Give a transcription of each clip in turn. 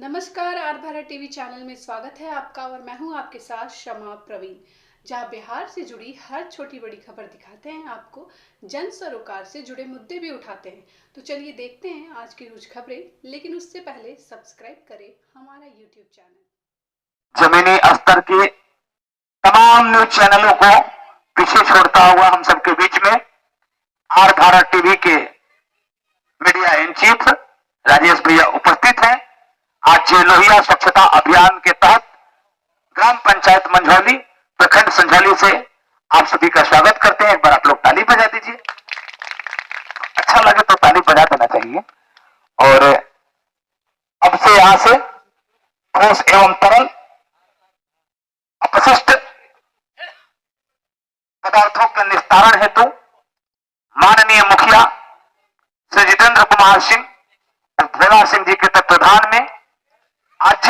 नमस्कार, are Bharat TV channel में स्वागत है आपका और मैं हूं आपके साथ शमा प्रवीण, जहां बिहार से जुड़ी हर छोटी बड़ी खबर दिखाते हैं आपको, जन सरोकार से जुड़े मुद्दे भी उठाते हैं। तो चलिए देखते हैं आज की कुछ खबरें, लेकिन उससे पहले सब्सक्राइब करें हमारा यूट्यूब चैनल। जमीनी स्तर के तमाम न्यूज चैनलों को पीछे छोड़ता हुआ हम सबके बीच में आर भारत टीवी के मीडिया इन चीफ राजेश भैया उपस्थित हैं। आज लोहिया स्वच्छता अभियान के तहत ग्राम पंचायत मंझौली प्रखंड संझौली से आप सभी का स्वागत करते हैं। एक बार आप लोग ताली बजा दीजिए, अच्छा लगे तो ताली बजा देना चाहिए। और अब से यहां से ठोस एवं तरल अपशिष्ट पदार्थों के निस्तारण हेतु माननीय मुखिया श्री जितेंद्र कुमार सिंह और भोला सिंह जी के तत्वाधान में आज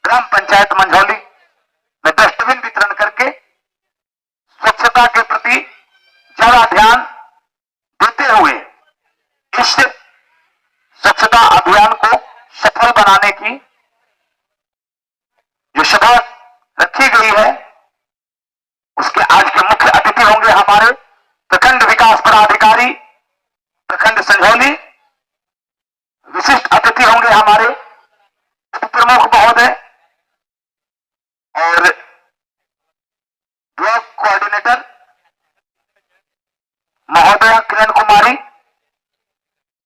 ग्राम पंचायत मंझौली में डस्टबिन वितरण करके स्वच्छता के प्रति ज्यादा ध्यान देते हुए इस स्वच्छता अभियान को सफल बनाने की जो सभा रखी गई है, उसके आज के मुख्य अतिथि होंगे हमारे प्रखंड विकास पदाधिकारी प्रखंड संझौली। विशिष्ट अतिथि होंगे हमारे उप प्रमुख महोदय और ब्लॉक कोऑर्डिनेटर महोदया किरण कुमारी।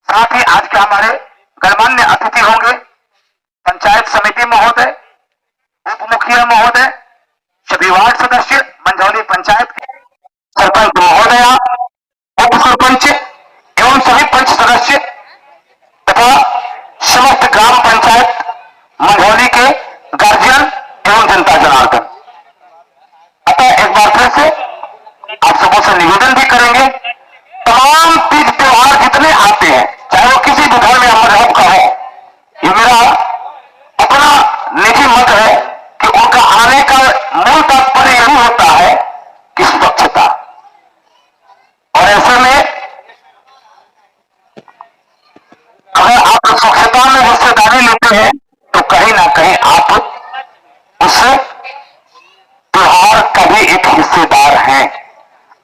साथ ही आज के हमारे गणमान्य अतिथि होंगे पंचायत समिति महोदय, उप मुखिया महोदय, सभी वार्ड सदस्य, मंझौली पंचायत के सरपंच महोदया, उप सरपंच एवं सभी पंच सदस्य तथा समस्त ग्राम पंचायत मंझौली के गार्जियन एवं जनता जनार्दन। अतः एक बार फिर से आप सबों से निवेदन भी करेंगे, तमाम तीज त्योहार जितने आते हैं, चाहे वो किसी भी धर्म या मजहब का हो, ये मेरा अपना निजी मत है कि उनका आने का मूल तात्पर्य यही होता है कि स्वच्छता। और ऐसे में अगर आप स्वच्छता में हिस्सेदारी लेते हैं तो कहीं ना कहीं आप उस त्योहार का भी एक हिस्सेदार हैं।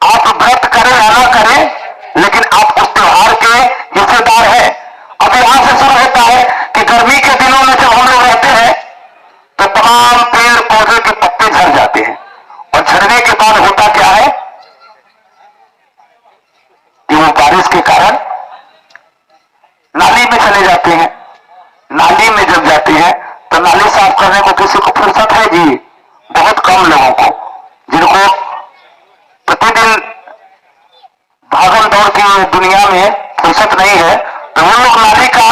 आप व्रत करें या ना करें, लेकिन आप उस त्योहार के हिस्सेदार हैं। अब यहां से शुरू होता है कि गर्मी के दिनों में जब हम लोग रहते हैं तो तमाम पेड़ पौधे के पत्ते झड़ जाते हैं, और झड़ने के बाद होता क्या है कि वो बारिश के कारण नाली में चले जाते हैं। नाली में जब जाते हैं तो नाली साफ करने को किसी को फुर्सत है जी? बहुत कम लोगों को, जिनको प्रतिदिन भागम दौड़ की दुनिया में फुर्सत नहीं है, तो वो लोग नाली का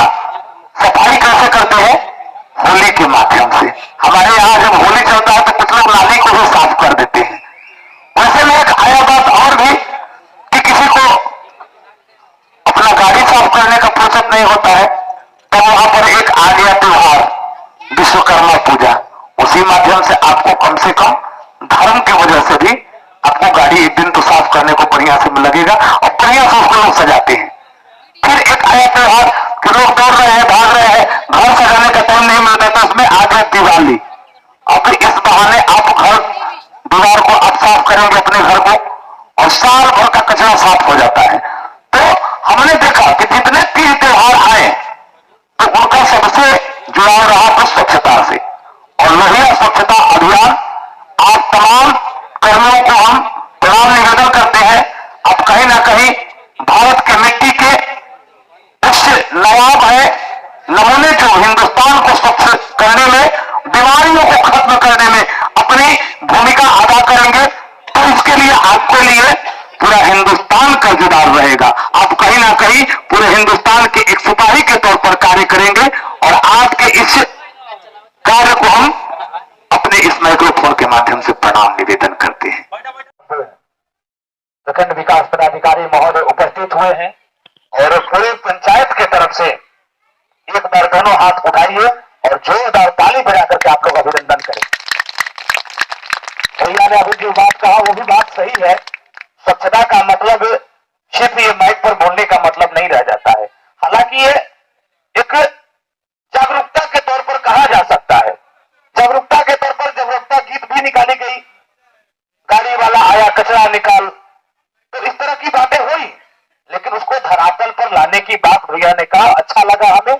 सफाई कैसे करते हैं? होली के माध्यम से। हमारे यहां जब होली चलता है तो कुछ लोग नाली को भी साफ कर देते हैं। वैसे में एक आया बात और भी कि किसी को अपना गाड़ी साफ करने का फुर्सत नहीं होता है, तो वहां पर एक आ गया त्योहार विश्वकर्मा पूजा। उसी माध्यम से आपको कम से कम धर्म की वजह से भी आपको गाड़ी एक दिन तो साफ करने को बढ़िया से लगेगा, और बढ़िया से उसको लोग सजाते हैं। फिर एक आया त्योहार कि लोग दौड़ रहे हैं, भाग रहे हैं, घर सजाने का टाइम नहीं मिलता, तो उसमें आ गया दिवाली। अब इस बहाने आप घर दीवार को आप साफ करेंगे अपने घर को, और साल भर का कचरा साफ हो जाता है। तो हमने देखा कि जितने तीज त्योहार आए तो उनका सबसे जुड़ाव रहा था स्वच्छता से। और लोहिया स्वच्छता अभियान, आप तमाम कर्मियों को हम प्रणाम निवेदन करते हैं। आप कहीं ना कहीं भारत के मिट्टी के उस नवाब है नमूने जो हिंदुस्तान को स्वच्छ करने में, बीमारियों को खत्म करने में अपनी भूमिका अदा करेंगे। तो इसके लिए आपके लिए पूरा हिंदुस्तान कर्जदार रहेगा। आप कहीं ना कहीं पूरे हिंदुस्तान के एक सिपाही के तौर पर कार्य करेंगे, और आज के इस कार्य को हम अपने इस माइक्रोफोन के माध्यम से प्रणाम निवेदन करते हैं। प्रखंड विकास पदाधिकारी महोदय उपस्थित हुए हैं, और पूरी पंचायत के तरफ से एक बार दोनों हाथ उठाइए और जोरदार ताली बजा करके आप लोग अभिनंदन करें। भैया ने अभी जो बात कहा वो भी बात सही है। स्वच्छता का मतलब सिर्फ ये माइक पर बोलने का मतलब नहीं रह जाता है। हालांकि ये एक जागरूकता के तौर पर लेवल पर लाने की बात भैया ने कहा, अच्छा लगा हमें।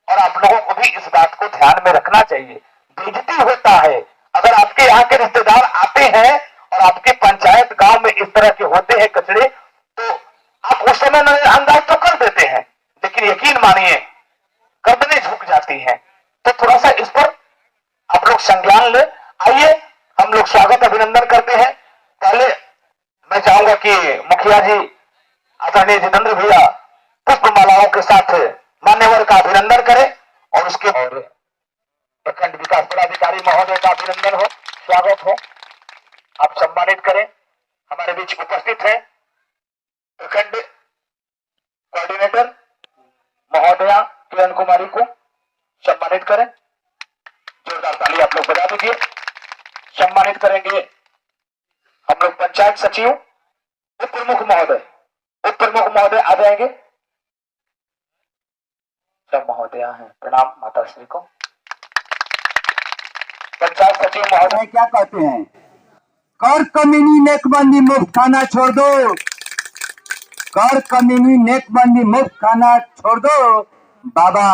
और आप लोगों को भी इस बात को ध्यान में रखना चाहिए। बेइज्जती होता है अगर आपके यहाँ के रिश्तेदार आते हैं और आपके पंचायत गांव में इस तरह के होते हैं कचरे, तो आप उस समय नजरअंदाज तो कर देते हैं, लेकिन यकीन मानिए गर्दनें झुक जाती हैं। तो थोड़ा सा इस पर आप लोग संज्ञान ले। आइए हम लोग स्वागत अभिनंदन करते हैं। पहले मैं चाहूंगा कि मुखिया जी आदरणीय जितेंद्र भैया पुष्प मालाओं के साथ मान्यवर का अभिनंदन करें और उसके और प्रखंड विकास पदाधिकारी महोदय का अभिनंदन हो, स्वागत हो, आप सम्मानित करें। हमारे बीच उपस्थित हैं प्रखंड कोऑर्डिनेटर महोदया किरण कुमारी को सम्मानित करें। जोरदार ताली आप लोग बजा दीजिए। सम्मानित करेंगे हम लोग पंचायत सचिव उप प्रमुख महोदय आ जाएंगे। सब महोदया हैं, प्रणाम माता श्री को। पंचायत सचिव महोदय क्या कहते हैं, कर कमीनी नेकबंदी मुफ्त खाना छोड़ दो, कर कमीनी नेकबंदी मुफ्त खाना छोड़ दो। बाबा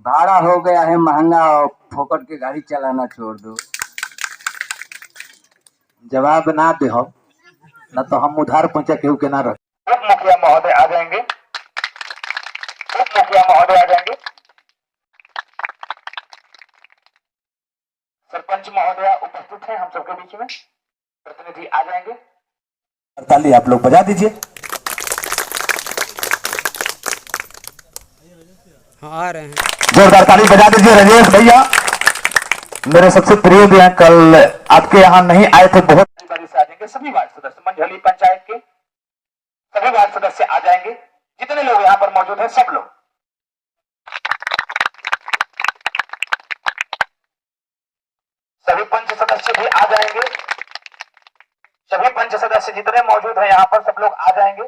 भाड़ा हो गया है महंगा और फोकट के गाड़ी चलाना छोड़ दो। जवाब ना दे हो ना तो हम उधार पहुंचा केहू के ना रहे। उप मुखिया महोदय आ जाएंगे। सरपंच महोदया उपस्थित हैं हम सबके बीच में। प्रतिनिधि आ जाएंगे। ताली आप लोग बजा दीजिए। हाँ आ रहे हैं। जोरदार ताली बजा दीजिए राजेश भैया, मेरे सबसे प्रिय भी हैं। कल आपके यहाँ नहीं आए थे, बहुत बारी से आ जाएंगे। सभी वार्ड सदस्य मंझली पंचायत के सभी वार्ड सदस्य आ जाएंगे। जितने लोग यहाँ पर मौजूद हैं सब लोग। सभी पंच सदस्य भी आ जाएंगे। सभी पंच सदस्य जितने मौजूद हैं यहाँ पर सब लोग आ जाएंगे।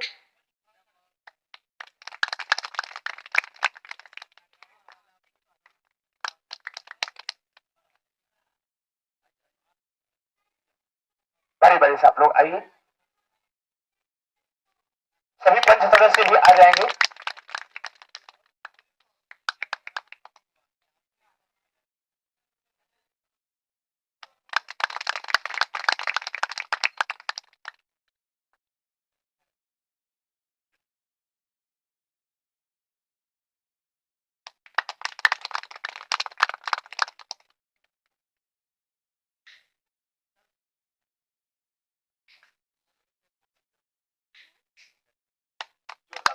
बारी बारी से आप लोग आइए। सभी पंच सदस्य भी आ जाएंगे।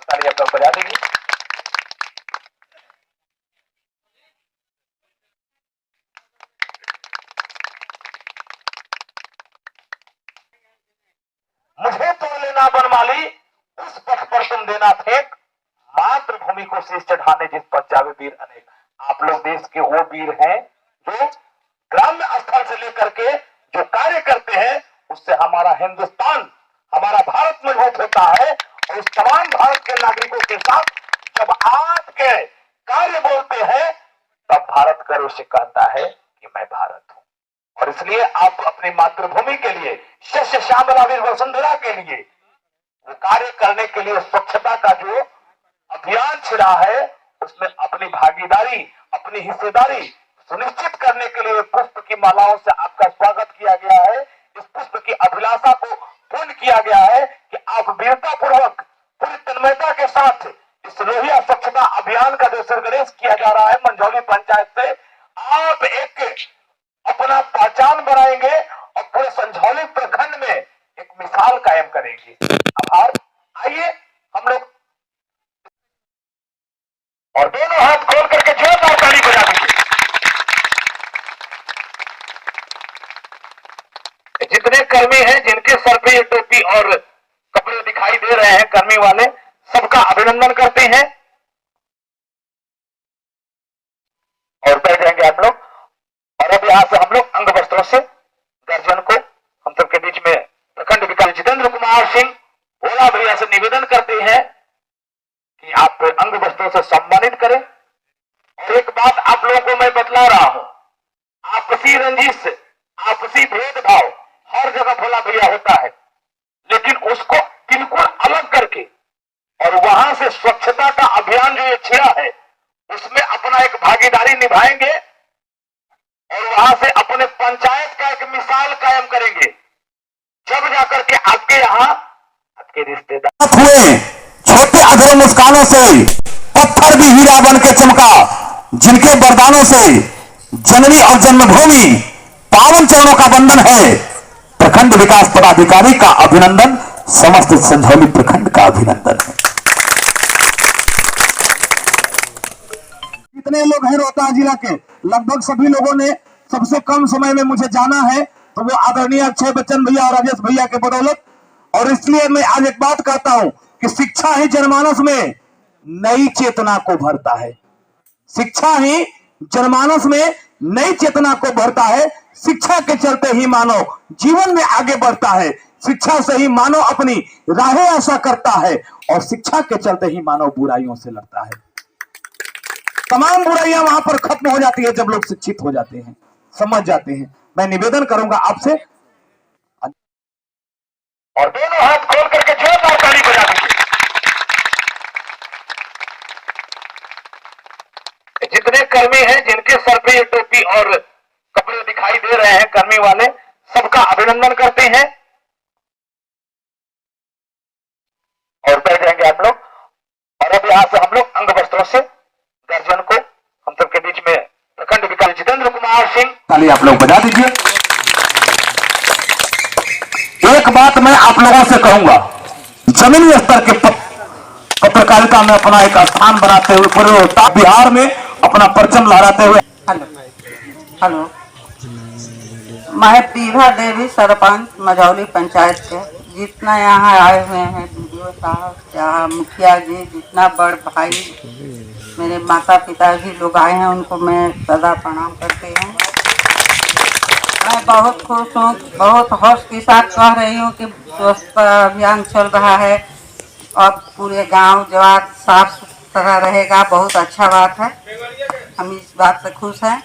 ताली आप लोग बजा दीजिए। मुझे तोड़ लेना बनमाली, उस पथ पर तुम देना फेंक, मातृभूमि को शीश चढ़ाने जिस पर जावे वीर अनेक। आप लोग देश के वो वीर हैं जो ग्राम्य स्थल से लेकर के जो कार्य करते हैं, उससे हमारा हिंदुस्तान, हमारा भारत मजबूत होता है। और उस तमाम भारत के नागरिकों के साथ जब आपके कार्य बोलते हैं, तब भारत गर्व से कहता है कि मैं भारत हूं। और इसलिए आप अपनी मातृभूमि के लिए, शस्य श्यामला वीर वसुंधरा के लिए वो कार्य करने के लिए स्वच्छता का जो अभियान छिड़ा है, उसमें अपनी भागीदारी, अपनी हिस्सेदारी सुनिश्चित करने के लिए पुष्प की मालाओं से आपका स्वागत किया गया है। इस पुष्प की अभिलाषा को पूर्ण किया गया है कि आप वीरता पूर्वक पूरी तन्मयता के साथ इस लोहिया स्वच्छता अभियान का जो सरगरेज किया जा रहा है मंझौली पंचायत से, आप एक अपना पहचान बनाएंगे और पूरे संझौली प्रखंड में एक मिसाल कायम करेंगे। आभार। आइए हम लोग और दोनों हाथ खोल करके जोरदार ताली बजा दीजिए। जितने कर्मी हैं जिनके सर पे ये टोपी और कपड़े दिखाई दे रहे हैं कर्मी वाले, सबका अभिनंदन करते हैं और बैठ जाएंगे आप लोग। और अब यहां से हम लोग अंग वस्त्रों से गर्जन को हम सबके बीच में प्रखंड विकास जितेंद्र कुमार सिंह भोला भैया से निवेदन करते हैं कि आप अंग वस्त्रों से सम्मानित करें। और एक बात आप लोगों को मैं बतला रहा हूं, आपसी रंजिश, आपसी भेदभाव हर जगह भोला भैया होता है, लेकिन उसको बिल्कुल अलग करके और वहां से स्वच्छता का अभियान जो ये छिड़ा है उसमें अपना एक भागीदारी निभाएंगे और वहां से अपने पंचायत का एक मिसाल कायम करेंगे। जब जाकर के आपके यहाँ आपके रिश्तेदार हुए, छोटे अधूरे मुस्कानों से पत्थर भी हीरा बन के चमका, जिनके वरदानों से जननी और जन्मभूमि पावन चरणों का बंधन है। प्रखंड विकास पदाधिकारी का अभिनंदन, समस्त संझौली प्रखंड का अभिनंदन है। कितने लोग हैं रोहतास जिला के? लगभग सभी लोगों ने सबसे कम समय में मुझे जाना है, तो वो आदरणीय अक्षय बच्चन भैया और राजेश भैया के बदौलत। और इसलिए मैं आज एक बात कहता हूं कि शिक्षा ही जनमानस में नई चेतना को भरता है। शिक्षा ही जनमानस में नई चेतना को भरता है। शिक्षा के चलते ही मानव जीवन में आगे बढ़ता है। शिक्षा से ही मानव अपनी राहें ऐसा करता है और शिक्षा के चलते ही मानव बुराइयों से लड़ता है। तमाम बुराइयां वहां पर खत्म हो जाती है जब लोग शिक्षित हो जाते हैं, समझ जाते हैं। मैं निवेदन करूंगा आपसे, और दोनों हाथ खोल करके जोरदार ताली बजा दीजिए। जितने कर्मी हैं जिनके सर पे ये टोपी और कपड़े दिखाई दे रहे हैं, कर्मी वाले, सबका अभिनंदन करते हैं और बैठ जाएंगे आप लोग। और अब यहां से हम लोग अंग वस्त्रों से गर्जन को हम सबके बीच में प्रखंड विकास जितेंद्र कुमार सिंह, ताली आप लोग बजा दीजिए। एक बात मैं आप लोगों से कहूंगा, जमीनी स्तर के पत्रकारिता में अपना एक स्थान बनाते हुए पूरे रोहतास बिहार में अपना परचम लहराते हुए। हेलो, मैं पीभा देवी, सरपंच मझौली पंचायत के। जितना यहाँ आए हुए हैं वीडियो साहब, यहाँ मुखिया जी, जितना बड़ भाई, मेरे माता पिता भी लोग आए हैं, उनको मैं सदा प्रणाम करती हूँ। मैं बहुत खुश हूँ, बहुत हर्ष के साथ कह रही हूँ कि स्वच्छता अभियान चल रहा है और पूरे गांव जवार साफ सुथरा रहेगा। बहुत अच्छा बात है, हम इस बात से खुश हैं।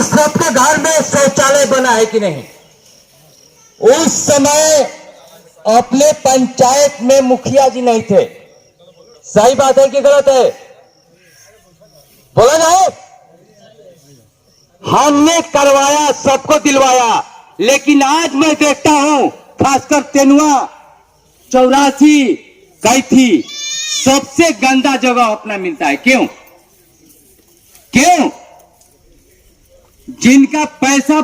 सबके घर में शौचालय बना है कि नहीं? उस समय अपने पंचायत में मुखिया जी नहीं थे। सही बात है कि गलत है? बोला जाए। हमने करवाया, सबको दिलवाया, लेकिन आज मैं देखता हूं खासकर तेनुआ 84 कैथी सबसे गंदा जगह अपना मिलता है। क्यों? जिनका पैसा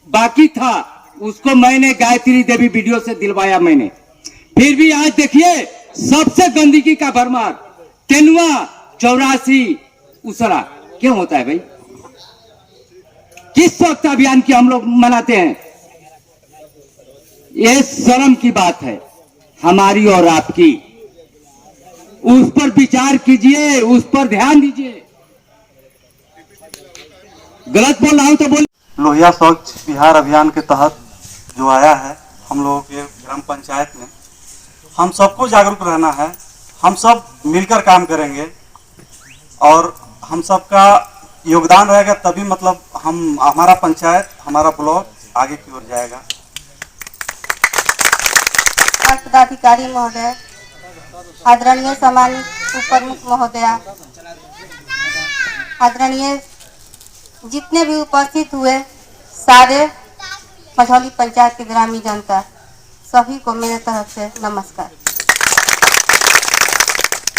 बाकी था उसको मैंने गायत्री देवी वीडियो से दिलवाया मैंने, फिर भी आज देखिए सबसे गंदगी का भरमार तेनुआ 84 उसरा। क्यों होता है भाई? किस स्वच्छता अभियान की हम लोग मनाते हैं? ये शर्म की बात है हमारी और आपकी। उस पर विचार कीजिए, उस पर ध्यान दीजिए। गलत बोल रहा हूं तो बोल। लोहिया स्वच्छ बिहार अभियान के तहत जो आया है हम लोगों के ग्राम पंचायत में, हम सबको जागरूक रहना है। हम सब मिलकर काम करेंगे और हम सबका योगदान रहेगा, तभी मतलब हमारा पंचायत, हमारा ब्लॉक आगे की ओर जाएगा। पदाधिकारी महोदय, आदरणीय सम्मानित उप प्रमुख महोदया, आदरणीय जितने भी उपस्थित हुए सारे मझौली पंचायत की ग्रामीण जनता, सभी को मेरे तरफ से नमस्कार।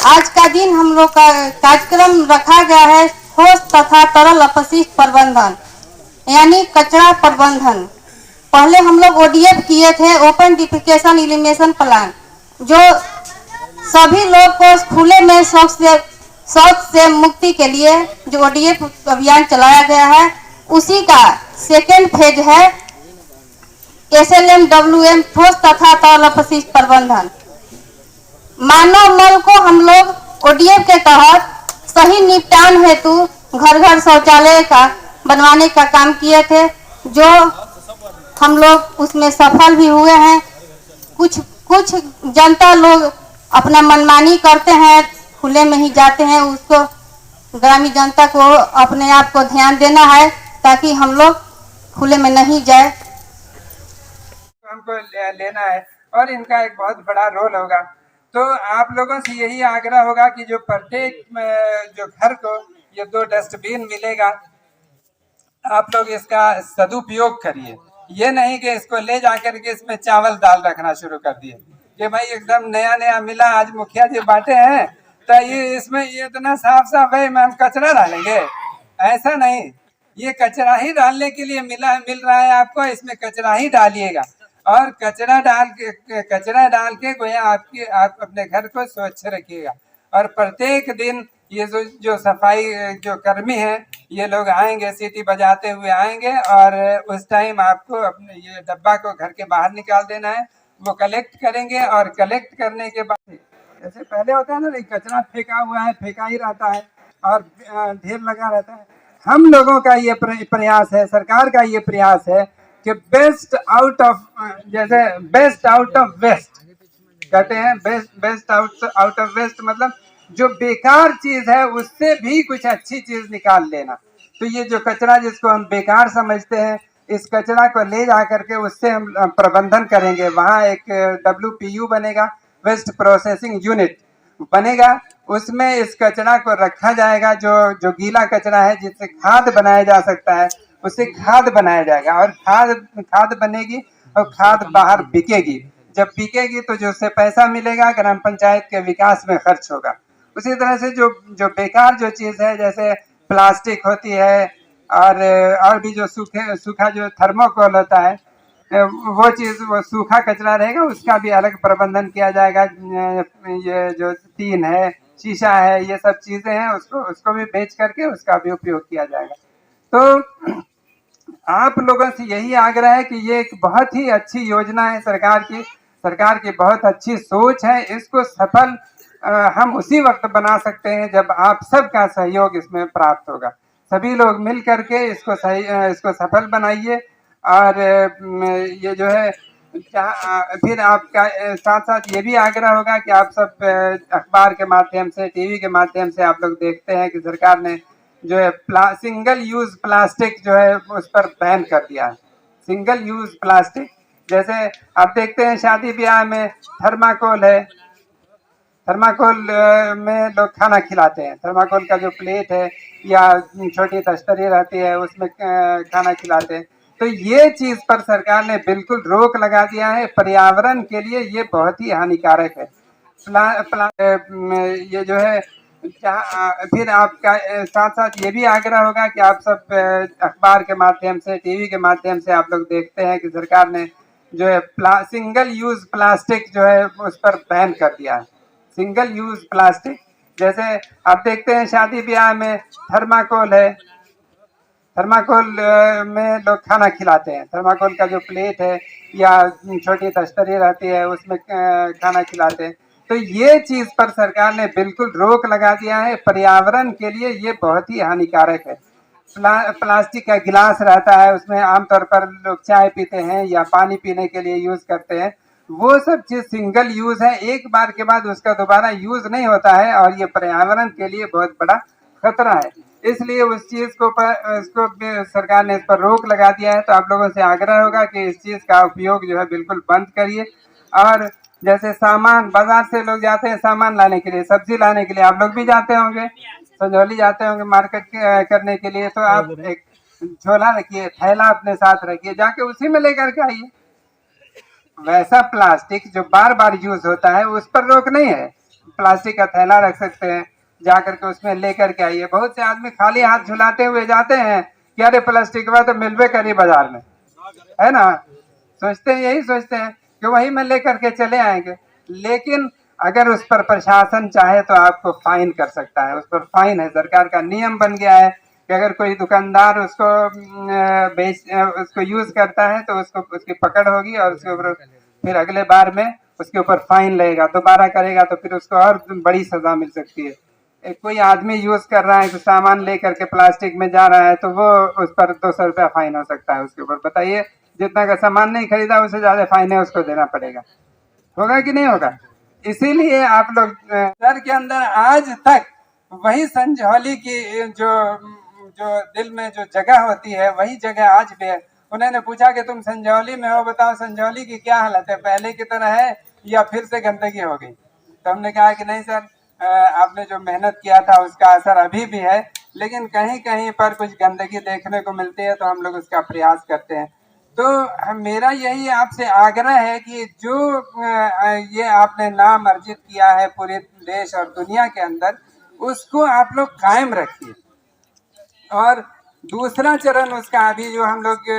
आज का दिन हम लोग का कार्यक्रम रखा गया है ठोस तथा तरल अपशिष्ट प्रबंधन, यानी कचरा प्रबंधन। पहले हम लोग ODF किए थे, ओपन डिफिकेशन एलिमिनेशन प्लान, जो सभी लोग को खुले में शौच से मुक्ति के लिए जो ODF अभियान चलाया गया है, उसी का सेकेंड फेज है SLMWM ठोस तथा तरल अपशिष्ट प्रबंधन। मानव मल को हम लोग ODF के तहत सही निपटान हेतु घर घर शौचालय का बनवाने का काम किए थे, जो हम लोग उसमें सफल भी हुए हैं। कुछ जनता लोग अपना मनमानी करते हैं, खुले में ही जाते हैं। उसको ग्रामीण जनता को अपने आप को ध्यान देना है ताकि हम लोग खुले में नहीं जाए। हमको लेना है और इनका एक बहुत बड़ा रोल होगा। तो आप लोगों से यही आग्रह होगा कि जो प्रत्येक जो घर को ये 2 डस्टबिन मिलेगा, आप लोग इसका सदुपयोग करिए। ये नहीं कि इसको ले जाकर के इसमें चावल दाल रखना शुरू कर दिए कि भाई एकदम नया नया मिला, आज मुखिया जी बांटे हैं तो ये इसमें ये इतना साफ साफ है, मैम कचरा डालेंगे। ऐसा नहीं, ये कचरा ही डालने के लिए मिल रहा है आपको, इसमें कचरा ही डालिएगा और कचरा डाल के गोया आप अपने घर को स्वच्छ रखिएगा। और प्रत्येक दिन ये जो सफाई जो कर्मी है ये लोग आएंगे, सीटी बजाते हुए आएंगे और उस टाइम आपको अपने ये डब्बा को घर के बाहर निकाल देना है, वो कलेक्ट करेंगे और कलेक्ट करने के बाद जैसे पहले होता है ना, कचरा फेंका हुआ है, फेंका ही रहता है और ढेर लगा रहता है। हम लोगों का ये प्रयास है, सरकार का ये प्रयास है कि बेस्ट आउट ऑफ वेस्ट कहते हैं, बेस्ट आउट ऑफ वेस्ट मतलब जो बेकार चीज है उससे भी कुछ अच्छी चीज निकाल लेना। तो ये जो कचरा जिसको हम बेकार समझते हैं, इस कचरा को ले जा करके उससे हम प्रबंधन करेंगे। वहाँ एक WPU बनेगा, वेस्ट प्रोसेसिंग यूनिट बनेगा, उसमें इस कचरा को रखा जाएगा। जो गीला कचरा है जिससे खाद बनाया जा सकता है उससे खाद बनाया जाएगा और खाद बनेगी और खाद बाहर बिकेगी। जब बिकेगी तो जो उससे पैसा मिलेगा ग्राम पंचायत के विकास में खर्च होगा। उसी तरह से जो बेकार जो चीज़ है जैसे प्लास्टिक होती है और भी जो सूखा जो थर्मोकोल होता है, वो चीज़ वो सूखा कचरा रहेगा, उसका भी अलग प्रबंधन किया जाएगा। ये जो टीन है, शीशा है, ये सब चीज़ें हैं उसको भी बेच करके उसका भी उपयोग किया जाएगा। तो आप लोगों से यही आग्रह है कि ये एक बहुत ही अच्छी योजना है सरकार की बहुत अच्छी सोच है। इसको सफल हम उसी वक्त बना सकते हैं जब आप सबका सहयोग इसमें प्राप्त होगा। सभी लोग मिल करके इसको सफल बनाइए। और ये जो है फिर आपका साथ साथ ये भी आग्रह होगा कि आप सब अखबार के माध्यम से, टीवी के माध्यम से आप लोग देखते हैं कि सरकार ने जो है सिंगल यूज प्लास्टिक जो है उस पर बैन कर दिया है। सिंगल यूज प्लास्टिक जैसे आप देखते हैं शादी ब्याह में थर्माकोल है, थर्माकोल में लोग खाना खिलाते हैं, थर्माकोल का जो प्लेट है या छोटी तस्तरी रहती है उसमें खाना खिलाते हैं। तो ये चीज़ पर सरकार ने बिल्कुल रोक लगा दिया है। पर्यावरण के लिए ये बहुत ही हानिकारक है। ये जो है फिर आपका साथ साथ ये भी आग्रह होगा कि आप सब अखबार के माध्यम से, टीवी के माध्यम से आप लोग देखते हैं कि सरकार ने जो है सिंगल यूज प्लास्टिक जो है उस पर बैन कर दिया है। सिंगल यूज प्लास्टिक जैसे आप देखते हैं शादी ब्याह में थर्माकोल है, थर्माकोल में लोग खाना खिलाते हैं, थर्माकोल का जो प्लेट है या छोटी तस्तरी रहती है उसमें खाना खिलाते हैं। तो ये चीज़ पर सरकार ने बिल्कुल रोक लगा दिया है। पर्यावरण के लिए ये बहुत ही हानिकारक है। प्लास्टिक का गिलास रहता है, उसमें आमतौर पर लोग चाय पीते हैं या पानी पीने के लिए यूज़ करते हैं, वो सब चीज़ सिंगल यूज़ है, एक बार के बाद उसका दोबारा यूज़ नहीं होता है और ये पर्यावरण के लिए बहुत बड़ा खतरा है। इसलिए उस चीज़ को सरकार ने इस पर रोक लगा दिया है। तो आप लोगों से आग्रह होगा कि इस चीज़ का उपयोग जो है बिल्कुल बंद करिए। और जैसे सामान बाजार से लोग जाते हैं सामान लाने के लिए, सब्जी लाने के लिए, आप लोग भी जाते होंगे, संजौली जाते होंगे मार्केट करने के लिए, तो आप एक झोला रखिए, थैला अपने साथ रखिए, जाके उसी में लेकर के आइए। वैसा प्लास्टिक जो बार बार यूज होता है उस पर रोक नहीं है। प्लास्टिक का थैला रख सकते हैं, जाकर के उसमें लेकर के आइए। बहुत से आदमी खाली हाथ झुलाते हुए जाते हैं कि अरे प्लास्टिक तो मिलवे करी बाजार में, है ना, सोचते हैं, यही सोचते हैं कि वही में लेकर के चले आएंगे। लेकिन अगर उस पर प्रशासन चाहे तो आपको फाइन कर सकता है, उस पर फाइन है। सरकार का नियम बन गया है कि अगर कोई दुकानदार उसको यूज करता है तो उसकी पकड़ होगी और उसके ऊपर फिर अगले बार में उसके ऊपर फाइन लगेगा। दोबारा करेगा तो फिर उसको और बड़ी सजा मिल सकती है। कोई आदमी यूज कर रहा है, कुछ सामान लेकर के प्लास्टिक में जा रहा है तो वो उस पर 200 रुपया फाइन हो सकता है उसके ऊपर। बताइए, जितना का सामान नहीं खरीदा उससे ज्यादा फाइन है उसको देना पड़ेगा। होगा कि नहीं होगा? इसीलिए आप लोग शहर के अंदर आज तक वही संजौली की जो दिल में जो जगह होती है वही जगह आज भी है। उन्होंने पूछा कि तुम संजौली में हो, बताओ संजौली की क्या हालत है, पहले की तरह है या फिर से गंदगी हो गई। तो हमने कहा कि नहीं सर, आपने जो मेहनत किया था उसका असर अभी भी है, लेकिन कहीं कहीं पर कुछ गंदगी देखने को मिलती है तो हम लोग उसका प्रयास करते हैं। तो मेरा यही आपसे आग्रह है कि जो ये आपने नाम अर्जित किया है पूरे देश और दुनिया के अंदर, उसको आप लोग कायम रखिए। और दूसरा चरण उसका अभी जो हम लोग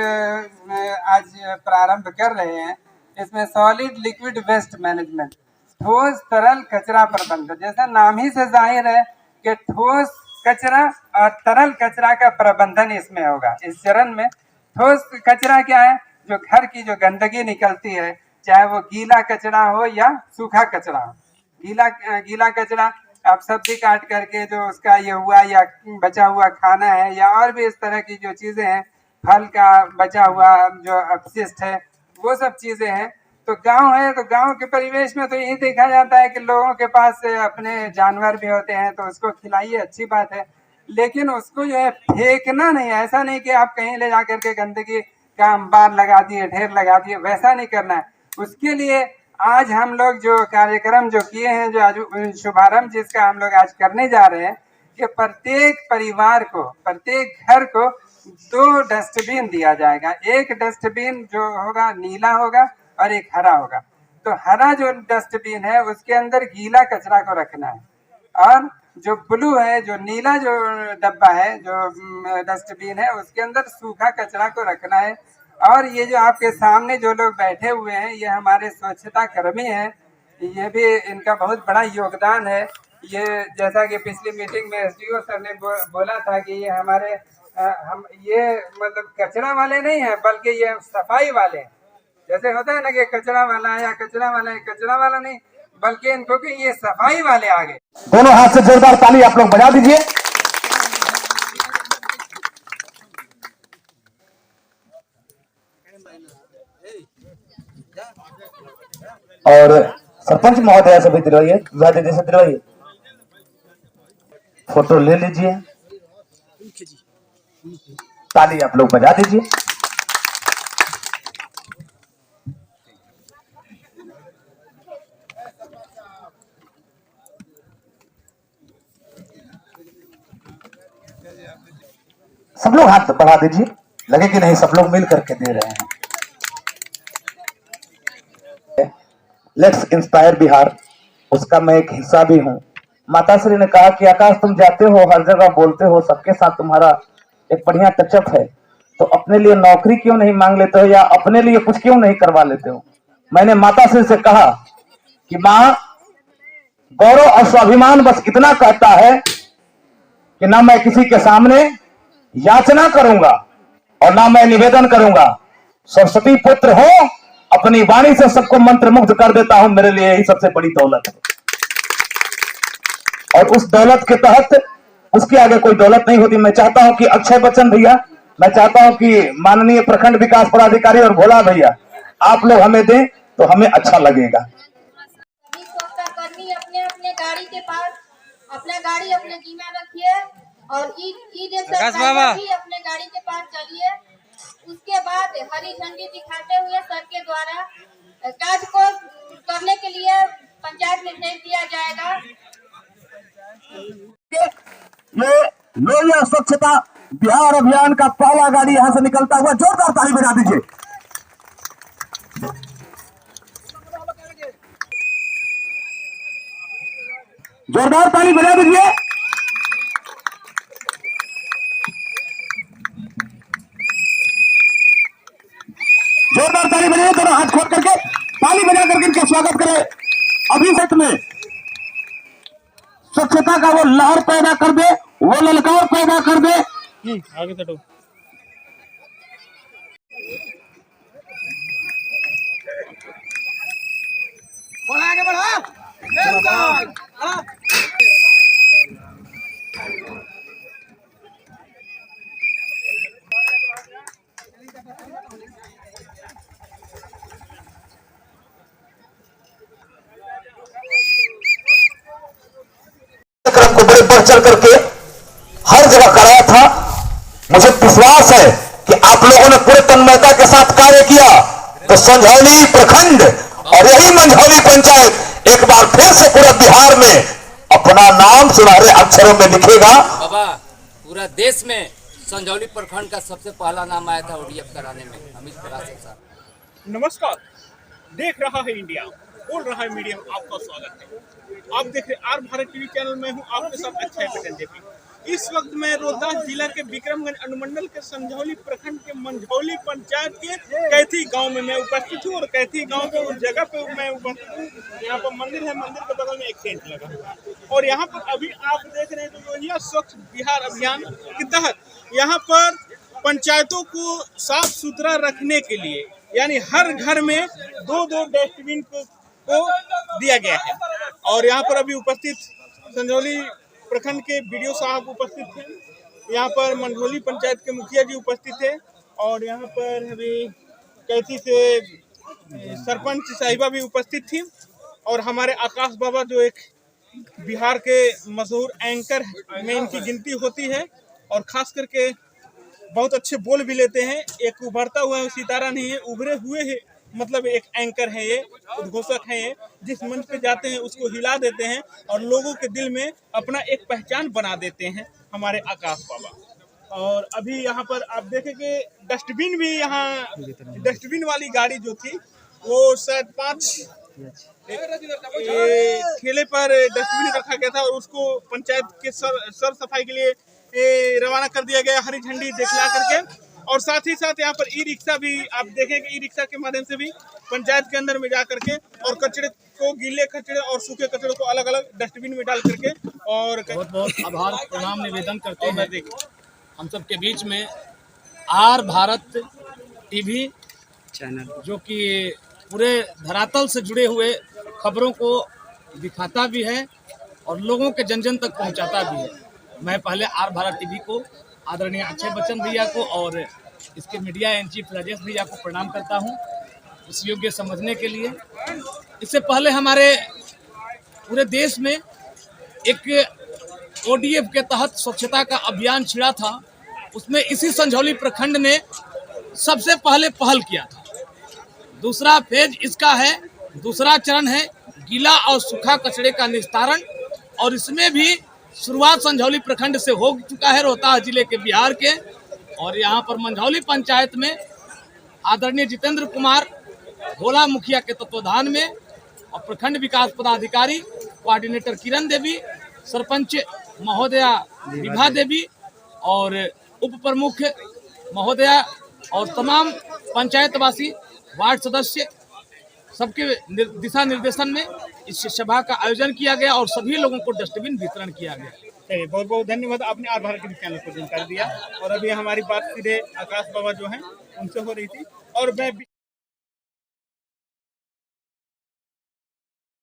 आज प्रारंभ कर रहे हैं, इसमें सॉलिड लिक्विड वेस्ट मैनेजमेंट, ठोस तरल कचरा प्रबंधन। जैसा नाम ही से जाहिर है कि ठोस कचरा और तरल कचरा का प्रबंधन इसमें होगा। इस चरण में ठोस कचरा क्या है, जो घर की जो गंदगी निकलती है, चाहे वो गीला कचरा हो या सूखा कचरा हो। गीला कचरा आप सब्जी काट करके जो उसका ये हुआ या बचा हुआ खाना है, या और भी इस तरह की जो चीजें हैं, फल का बचा हुआ जो अपशिष्ट है, वो सब चीजें हैं। तो गांव है तो गांव के परिवेश में तो यही देखा जाता है कि लोगों के पास अपने जानवर भी होते हैं, तो उसको खिलाइए, अच्छी बात है, लेकिन उसको जो है फेंकना नहीं। ऐसा नहीं कि आप कहीं ले जाकर के गंदगी का अंबार लगा दिए, ढेर लगा दिए, वैसा नहीं करना है। उसके लिए आज हम लोग जो कार्यक्रम जो किए हैं, जो आज शुभारंभ जिसका हम लोग आज करने जा रहे हैं, कि प्रत्येक परिवार को, प्रत्येक घर को 2 डस्टबिन दिया जाएगा। एक डस्टबिन जो होगा नीला होगा और एक हरा होगा। तो हरा जो डस्टबिन है उसके अंदर गीला कचरा को रखना है, और जो ब्लू है, जो नीला जो डब्बा है, जो डस्टबिन है, उसके अंदर सूखा कचरा को रखना है। और ये जो आपके सामने जो लोग बैठे हुए हैं, ये हमारे स्वच्छता कर्मी हैं, ये भी इनका बहुत बड़ा योगदान है। ये जैसा कि पिछली मीटिंग में एसडीओ सर ने बोला था कि ये हमारे हम ये मतलब कचरा वाले नहीं हैं, बल्कि ये सफाई वाले हैं। जैसे होता है ना कि कचरा वाला है या कचरा वाला है, कचरा वाला नहीं, बल्कि इनको कि ये सफाई वाले आ गए। दोनों हाथ से जोरदार ताली आप लोग बजा दीजिए। और सरपंच महोदय सभी दिलवाइए, जैसे दिलवाइए, फोटो ले लीजिए, ताली आप लोग बजा दीजिए। सब लोग हाथ बढ़ा दीजिए, लगे कि नहीं सब लोग मिल करके दे रहे हैं। लेट्स इंस्पायर बिहार, उसका मैं एक हिस्सा भी हूँ। माताश्री ने कहा कि आकाश तुम जाते हो, हर जगह बोलते हो, सबके साथ तुम्हारा एक बढ़िया टचअप है, तो अपने लिए नौकरी क्यों नहीं मांग लेते हो, या अपने लिए कुछ क्यों नहीं करवा लेते हो। मैंने माताश्री से कहा कि माँ, गौरव और स्वाभिमान बस इतना कहता है कि ना मैं किसी के सामने याचना करूंगा और ना मैं निवेदन करूंगा। सरस्वती पुत्र हो, अपनी वाणी से सबको मंत्र मुग्ध कर देता हूं, मेरे लिए यही सबसे बड़ी दौलत है। और उस दौलत के तहत उसके आगे कोई दौलत नहीं होती। मैं चाहता हूं कि अक्षय बच्चन भैया, मैं चाहता हूं कि माननीय प्रखंड विकास पदाधिकारी और भोला भैया, आप लोग हमें दें तो हमें अच्छा लगेगा। कर्मी अपने अपने गाड़ी के पास अपना गाड़ी अपने जिम्मा रखिए, और ई भी अपने गाड़ी के पास चलिए। उसके बाद हरी झंडी दिखाते हुए सर के द्वारा कार्य को करने के लिए पंचायत निर्देश दिया जाएगा। ये लोहिया स्वच्छता बिहार अभियान का पहला गाड़ी यहां से निकलता हुआ, जोरदार ताली बजा दीजिए। जोरदार ताली बजा दीजिए। जोरदार ताली बजाइए, दोनों हाथ खोल करके ताली बजा करके इनका स्वागत करें। अभी तक में स्वच्छता का वो लहर पैदा कर दे, वो ललकार पैदा कर दे। आगे चलो। आगे बढ़ा। को बड़े बढ़ चढ़ करके हर जगह कराया था। मुझे विश्वास है कि आप आप लोगों ने पूरे तन्मयता के साथ कार्य किया तो संझौली प्रखंड और यही मंझौली पंचायत एक बार फिर से पूरे बिहार में अपना नाम सुनहरे अक्षरों में लिखेगा। बाबा पूरा देश में संझौली प्रखंड का सबसे पहला नाम आया था ओडीएफ कराने में, अमित पराशर साहब। नमस्कार, देख रहा है इंडिया, बोल रहा है मीडियम, आपका स्वागत है। आप देख रहे आर भारत टीवी चैनल में हूँ आपके साथ अक्षय पटेल देवी। इस वक्त मैं रोहतास जिला के विक्रमगंज अनुमंडल के संझौली प्रखंड के मंझौली पंचायत के कैथी गांव में मैं उपस्थित हूँ और कैथी गांव के उस जगह पे मैं उपस्थित हूँ। यहाँ पर मंदिर है, मंदिर के बगल में एक टेंट लगा हुआ है और यहाँ पर अभी आप देख रहे हैं तो योजना स्वच्छ बिहार अभियान के तहत यहाँ पर पंचायतों को साफ सुथरा रखने के लिए यानी हर घर में दो डस्टबिन को दिया गया है। और यहाँ पर अभी उपस्थित संझौली प्रखंड के बीडीओ साहब उपस्थित थे, यहाँ पर मंझौली पंचायत के मुखिया जी उपस्थित थे और यहाँ पर अभी कैथी से सरपंच साहिबा भी उपस्थित थी और हमारे आकाश बाबा जो एक बिहार के मशहूर एंकर में इनकी गिनती होती है और खास करके बहुत अच्छे बोल भी लेते हैं। एक उभरता हुआ सितारा नहीं है, उभरे हुए है, मतलब एक एंकर है, ये उद्घोषक है, ये जिस मंच पे जाते हैं उसको हिला देते हैं और लोगों के दिल में अपना एक पहचान बना देते हैं हमारे आकाश बाबा। और अभी यहाँ पर आप देखें कि डस्टबिन भी यहाँ डस्टबिन वाली गाड़ी जो थी वो शायद 5 ठेले पर डस्टबिन रखा गया था और उसको पंचायत के सर सफाई के लिए रवाना कर दिया गया हरी झंडी दिखला करके। और साथ ही साथ यहाँ पर ई रिक्शा भी आप देखेंगे, ई रिक्शा के माध्यम से भी पंचायत के अंदर में जा करके और कचरे को, गीले कचरे और सूखे कचरे को अलग अलग डस्टबिन में डाल करके और बहुत बहुत आभार प्रणाम निवेदन करते हैं हम सब के बीच में आर भारत टीवी चैनल जो कि पूरे धरातल से जुड़े हुए खबरों को दिखाता भी है और लोगों के जन जन तक पहुंचाता भी है। मैं पहले आर भारत टीवी को, आदरणीय अक्षय बच्चन भैया को और इसके मीडिया इन चीफ राजेश भैया को प्रणाम करता हूं इस योग्य समझने के लिए। इससे पहले हमारे पूरे देश में एक ओडीएफ के तहत स्वच्छता का अभियान छिड़ा था, उसमें इसी संझौली प्रखंड ने सबसे पहले पहल किया था। दूसरा फेज इसका है, दूसरा चरण है गीला और सूखा कचरे का निस्तारण और इसमें भी शुरुआत संझौली प्रखंड से हो चुका है, रोहतास जिले के बिहार के। और यहाँ पर मंझौली पंचायत में आदरणीय जितेंद्र कुमार भोला मुखिया के तत्वाधान में और प्रखंड विकास पदाधिकारी कोऑर्डिनेटर किरण देवी, सरपंच महोदया विभा देवी और उप प्रमुख महोदया और तमाम पंचायतवासी वार्ड सदस्य सबके दिशा निर्देशन में इस सभा का आयोजन किया गया और सभी लोगों को डस्टबिन वितरण किया गया। बहुत बहुत धन्यवाद, आपने आर भारत टीवी चैनल को जानकारी दिया। और अभी हमारी बात सीधे आकाश बाबा जो हैं उनसे हो रही थी और मैं